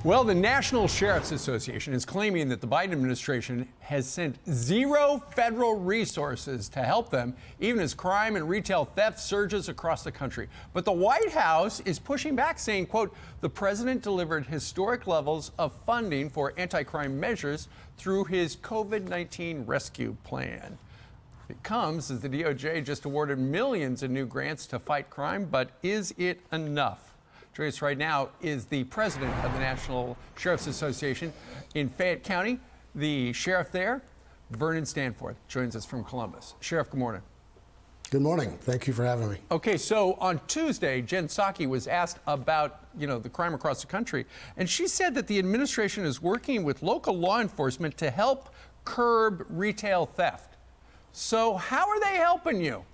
Well, the National Sheriff's Association is claiming that the Biden administration has sent zero federal resources to help them, even as crime and retail theft surges across the country. But the White House is pushing back, saying, quote, the president delivered historic levels of funding for anti-crime measures through his COVID-19 rescue plan. It comes as the DOJ just awarded millions in new grants to fight crime, but is it enough? Joining us right now is the president of the National Sheriff's Association in Fayette County. The sheriff there, Vernon Stanforth, joins us from Columbus. Sheriff, good morning. Good morning. Thank you for having me. Okay, so on Tuesday, Jen Psaki was asked about, the crime across the country, and she said that the administration is working with local law enforcement to help curb retail theft. So how are they helping you?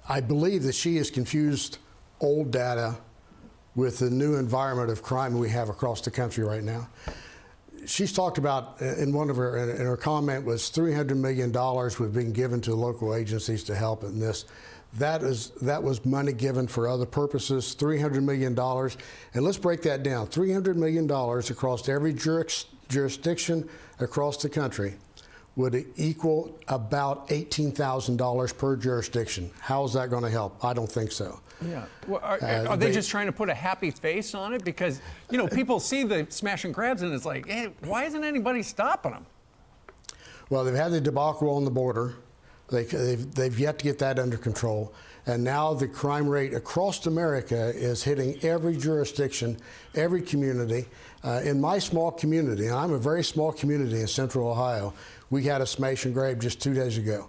I believe that she has confused old data with the new environment of crime we have across the country right now. She's talked about in her comment was $300 million was being given to local agencies to help in this. That was money given for other purposes, $300 million. And let's break that down. $300 million across every jurisdiction across the country would equal about $18,000 per jurisdiction. How is that going to help? I don't think so. Yeah. Well, are they just trying to put a happy face on it? Because, people see the smash and grabs and it's like, hey, why isn't anybody stopping them? Well, they've had the debacle on the border. They've yet to get that under control. And now the crime rate across America is hitting every jurisdiction, every community. In my small community, and I'm a very small community in Central Ohio, we had a smash and grab just 2 days ago.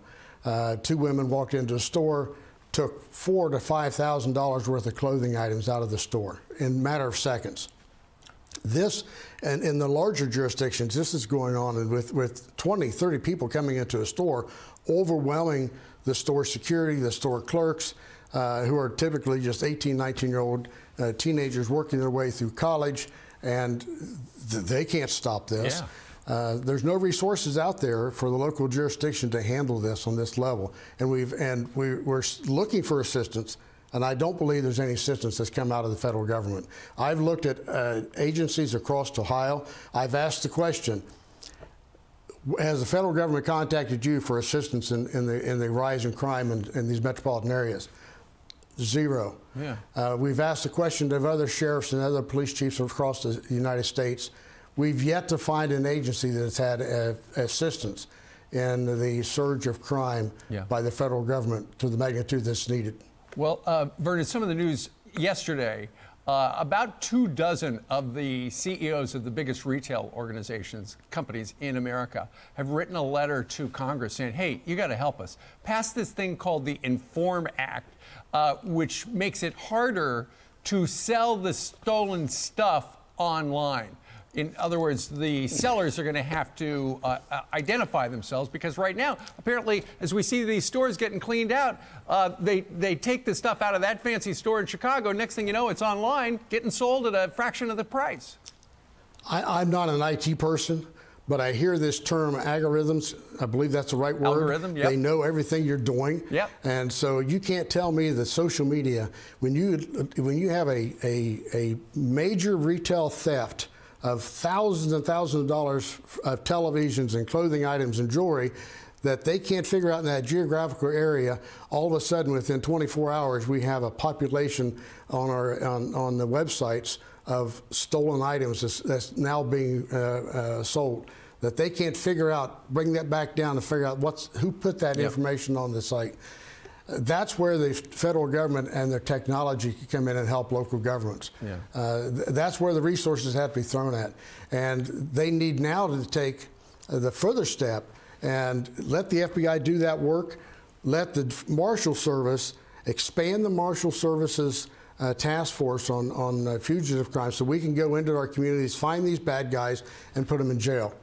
Two women walked into a store, took $4,000 to $5,000 worth of clothing items out of the store in a matter of seconds. This, and in the larger jurisdictions, this is going on with 20, 30 people coming into a store, overwhelming the store security, the store clerks, who are typically just 18, 19-year-old teenagers working their way through college, and they can't stop this. Yeah. There's no resources out there for the local jurisdiction to handle this on this level, and we're looking for assistance. And I don't believe there's any assistance that's come out of the federal government. I've looked at agencies across Ohio. I've asked the question: has the federal government contacted you for assistance in the rise in crime in these metropolitan areas? Zero. Yeah. We've asked the question of other sheriffs and other police chiefs across the United States. We've yet to find an agency that's had assistance in the surge of crime by the federal government to the magnitude that's needed. Well, Vernon, some of the news yesterday, about 24 of the CEOs of the biggest retail companies in America, have written a letter to Congress saying, hey, you got to help us. Pass this thing called the Inform Act, which makes it harder to sell the stolen stuff online. In other words, the sellers are going to have to identify themselves, because right now, apparently, as we see these stores getting cleaned out, they take the stuff out of that fancy store in Chicago. Next thing you know, it's online, getting sold at a fraction of the price. I'm not an IT person, but I hear this term algorithms. I believe that's the right word. Algorithm, yep. They know everything you're doing. Yep. And so you can't tell me that social media, when you have a major retail theft of thousands and thousands of dollars of televisions and clothing items and jewelry, that they can't figure out in that geographical area, all of a sudden within 24 hours we have a population on the websites of stolen items that's now being sold, that they can't figure out, bring that back down and figure out who put that information on the site. That's where the federal government and their technology can come in and help local governments. Yeah. That's where the resources have to be thrown at. And they need now to take the further step and let the FBI do that work, let the Marshal Service expand the Marshal Service's task force on fugitive crime, so we can go into our communities, find these bad guys, and put them in jail.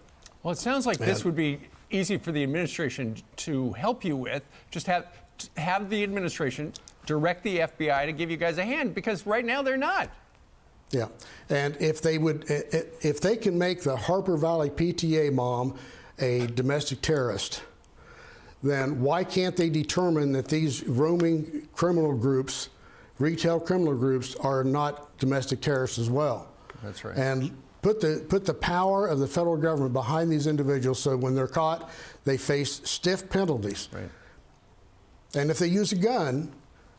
Well, it sounds like this would be easy for the administration to help you with. Just have the administration direct the FBI to give you guys a hand, because right now they're not. Yeah, and if they can make the Harper Valley PTA mom a domestic terrorist, then why can't they determine that these roaming criminal groups, retail criminal groups, are not domestic terrorists as well? That's right. And put the power of the federal government behind these individuals, so when they're caught, they face stiff penalties. Right. And if they use a gun,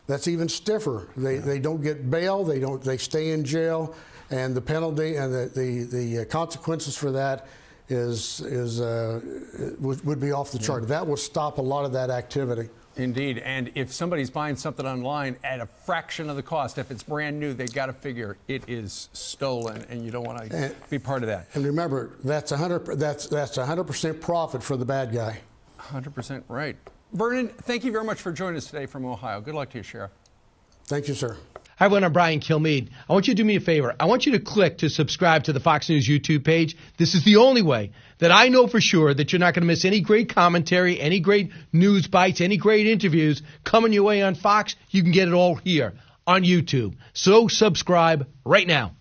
that's even stiffer. They don't get bail. They stay in jail, and the penalty and the consequences for that would be off the chart. That will stop a lot of that activity. Indeed. And if somebody's buying something online at a fraction of the cost, if it's brand new, they've got to figure it is stolen, and you don't want to be part of that. And remember, that's 100% profit for the bad guy. 100% right. Vernon, thank you very much for joining us today from Ohio. Good luck to you, Sheriff. Thank you, sir. Hi, everyone. I'm Brian Kilmeade. I want you to do me a favor. I want you to click to subscribe to the Fox News YouTube page. This is the only way that I know for sure that you're not going to miss any great commentary, any great news bites, any great interviews coming your way on Fox. You can get it all here on YouTube. So subscribe right now.